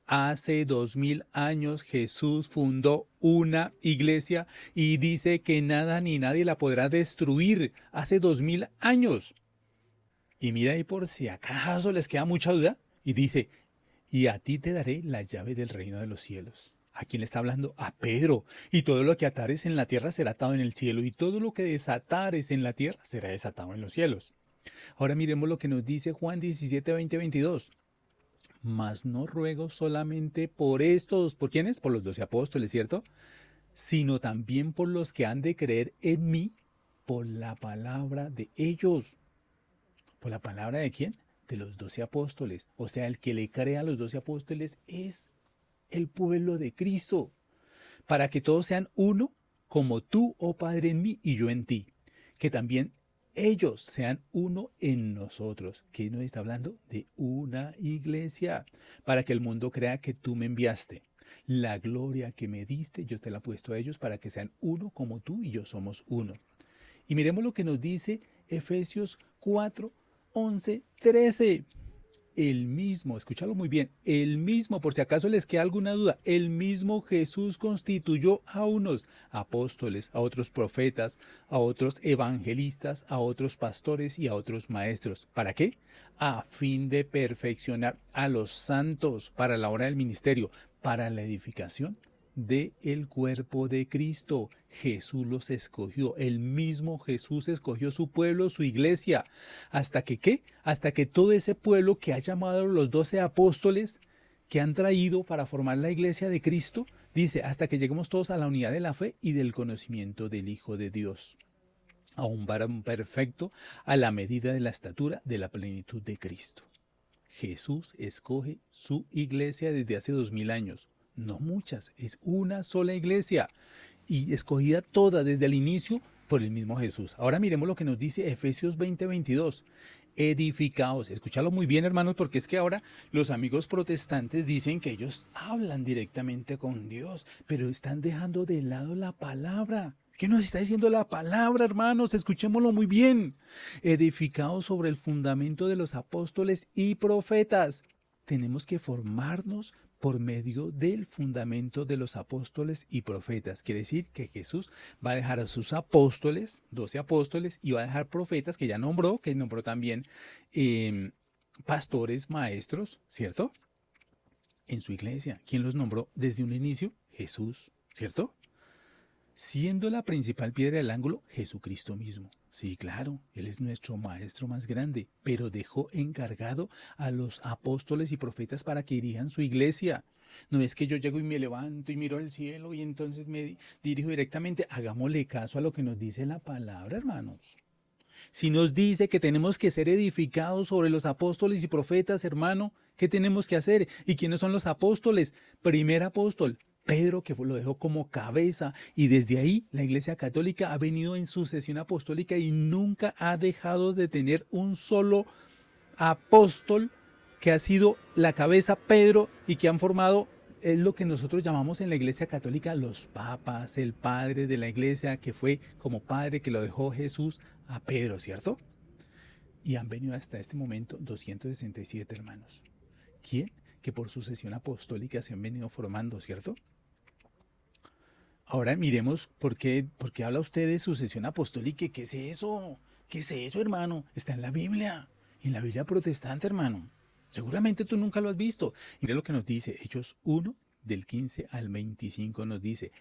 Hace 2000 años Jesús fundó una iglesia y dice que nada ni nadie la podrá destruir. Hace 2000 años. Y mira ahí por si acaso les queda mucha duda. Y dice, y a ti te daré la llave del reino de los cielos. ¿A quién le está hablando? A Pedro. Y todo lo que atares en la tierra será atado en el cielo, y todo lo que desatares en la tierra será desatado en los cielos. Ahora miremos lo que nos dice Juan 17, 20, 22. Mas no ruego solamente por estos, ¿por quiénes? Por los 12 apóstoles, ¿cierto? Sino también por los que han de creer en mí por la palabra de ellos. ¿Por la palabra de quién? De los 12 apóstoles. O sea, el que le crea a los 12 apóstoles es el pueblo de Cristo. Para que todos sean uno, como tú, oh Padre, en mí y yo en ti. Que también ellos sean uno en nosotros. ¿Qué nos está hablando? De una iglesia. Para que el mundo crea que tú me enviaste. La gloria que me diste, yo te la he puesto a ellos para que sean uno como tú y yo somos uno. Y miremos lo que nos dice Efesios 4, 11, 13. El mismo, escúchalo muy bien, el mismo, por si acaso les queda alguna duda, el mismo Jesús constituyó a unos apóstoles, a otros profetas, a otros evangelistas, a otros pastores y a otros maestros. ¿Para qué? A fin de perfeccionar a los santos para la obra del ministerio, para la edificación del cuerpo de Cristo. Jesús los escogió, el mismo Jesús escogió su pueblo, su iglesia. ¿Hasta que qué? Hasta que todo ese pueblo que ha llamado a los 12 apóstoles, que han traído para formar la iglesia de Cristo, dice, hasta que lleguemos todos a la unidad de la fe y del conocimiento del Hijo de Dios, a un varón perfecto, a la medida de la estatura de la plenitud de Cristo. Jesús escoge su iglesia desde hace 2000 años. No muchas, es una sola iglesia y escogida toda desde el inicio por el mismo Jesús. Ahora miremos lo que nos dice Efesios 20, 22. Edificaos, escúchalo muy bien, hermanos, porque es que ahora los amigos protestantes dicen que ellos hablan directamente con Dios, pero están dejando de lado la palabra. ¿Qué nos está diciendo la palabra, hermanos? Escuchémoslo muy bien. Edificaos sobre el fundamento de los apóstoles y profetas. Tenemos que formarnos por medio del fundamento de los apóstoles y profetas. Quiere decir que Jesús va a dejar a sus apóstoles, 12 apóstoles, y va a dejar profetas que ya nombró, que nombró también pastores, maestros, ¿cierto? En su iglesia. ¿Quién los nombró desde un inicio? Jesús, ¿cierto? Siendo la principal piedra del ángulo Jesucristo mismo. Sí, claro, Él es nuestro maestro más grande, pero dejó encargado a los apóstoles y profetas para que dirijan su iglesia. No es que yo llego y me levanto y miro al cielo y entonces me dirijo directamente. Hagámosle caso a lo que nos dice la palabra, hermanos. Si nos dice que tenemos que ser edificados sobre los apóstoles y profetas, hermano, ¿qué tenemos que hacer? ¿Y quiénes son los apóstoles? Primer apóstol, Pedro, que lo dejó como cabeza, y desde ahí la Iglesia Católica ha venido en sucesión apostólica y nunca ha dejado de tener un solo apóstol que ha sido la cabeza, Pedro, y que han formado, es lo que nosotros llamamos en la Iglesia Católica los papas, el padre de la Iglesia, que fue como padre que lo dejó Jesús a Pedro, ¿cierto? Y han venido hasta este momento 267 hermanos. ¿Quién? Que por sucesión apostólica se han venido formando, ¿cierto? Ahora miremos por qué habla usted de sucesión apostólica. ¿Qué es eso? ¿Qué es eso, hermano? Está en la Biblia, en la Biblia protestante, hermano. Seguramente tú nunca lo has visto. Mira lo que nos dice Hechos 1, del 15 al 25 nos dice,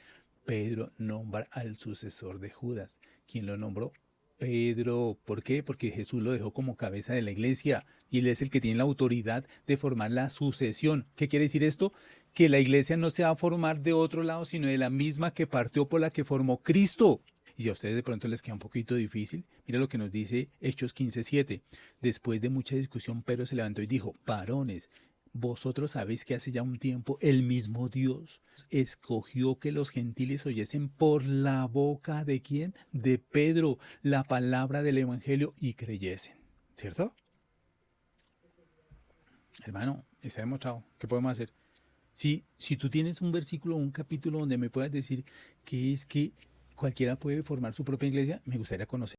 Pedro nombra al sucesor de Judas. ¿Quién lo nombró? Pedro. ¿Por qué? Porque Jesús lo dejó como cabeza de la iglesia y él es el que tiene la autoridad de formar la sucesión. ¿Qué quiere decir esto? Que la iglesia no se va a formar de otro lado, sino de la misma que partió por la que formó Cristo. Y si a ustedes de pronto les queda un poquito difícil, mira lo que nos dice Hechos 15:7. Después de mucha discusión, Pedro se levantó y dijo, varones, vosotros sabéis que hace ya un tiempo el mismo Dios escogió que los gentiles oyesen por la boca de ¿quién? De Pedro, la palabra del evangelio y creyesen. ¿Cierto? Hermano, está demostrado. ¿Qué podemos hacer? Si tú tienes un versículo o un capítulo donde me puedas decir que es que cualquiera puede formar su propia iglesia, me gustaría conocer.